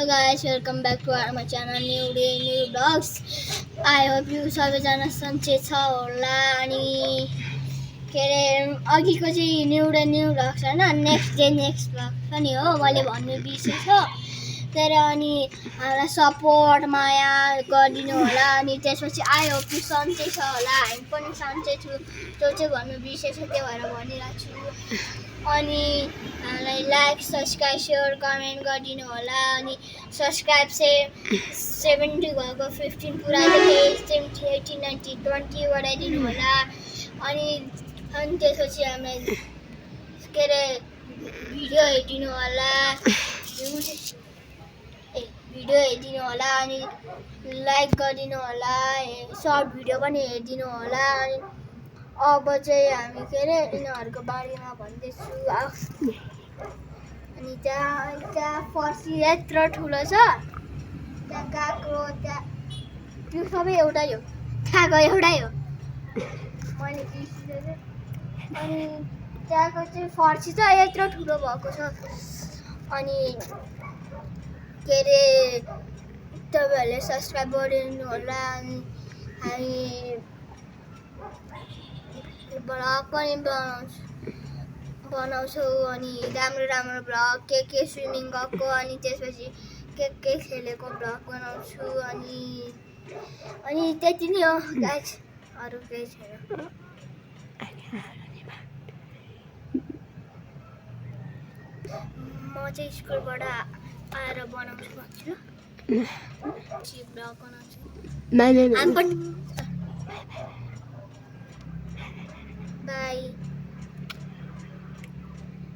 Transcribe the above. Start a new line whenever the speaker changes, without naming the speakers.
Hello guys, welcome back to my channel New Day New Vlogs. I hope you सबैजना सन्चै छ होला अनि के अरे अघिको चाहिँ न्यू डे न्यू भ्लग्स हैन नेक्स्ट भ्लग पनि हो मैले भन्नु बिर्सेछ तर अनि हामीलाई सपोर्ट माया गरिदिनु होला अनि त्यसपछि आई होप यु सन्चै छ होला हामी पनि सन्चै छु त्यो चाहिँ भन्नु बिर्सेछ त्यो भएर भनिरहेको छु अनि हामीलाई लाइक सब्स्क्राइब सेयर कमेन्ट गरिदिनु होला अनि सब्स्क्राइब चाहिँ 70 भएको 15 पुऱ्याइदिए 70 80 90 20 बढाइदिनु होला अनि त्यसपछि हामीलाई के अरे भिडियो हेरिदिनु होला अनि लाइक गरिदिनु होला सर्ट भिडियो पनि हेरिदिनु होला अनि अब चाहिँ हामी के अरे यिनीहरूको बारेमा भन्दैछु अनि त्यहाँ फर्सी यत्रो ठुलो छ त्यहाँ गएको त्यहाँ त्यो सबै एउटै हो त्यहाँको एउटै हो मैले बिर्सिँदै अनि त्यहाँको चाहिँ फर्सी चाहिँ यत्रो ठुलो भएको छ अनि के अरे तपाईँहरूले सब्सक्राइब गरिदिनु होला अनि हामी भ्लग पनि बनाउँछौँ अनि राम्रो भ्लग के स्विमिङ गएको अनि त्यसपछि के खेलेको भ्लग बनाउँछु अनि त्यति नै हो गाइस अरू केही छैन म चाहिँ स्कुलबाट आएर बनाउँछु भन्छु ल भ्लग बनाउँछु बाई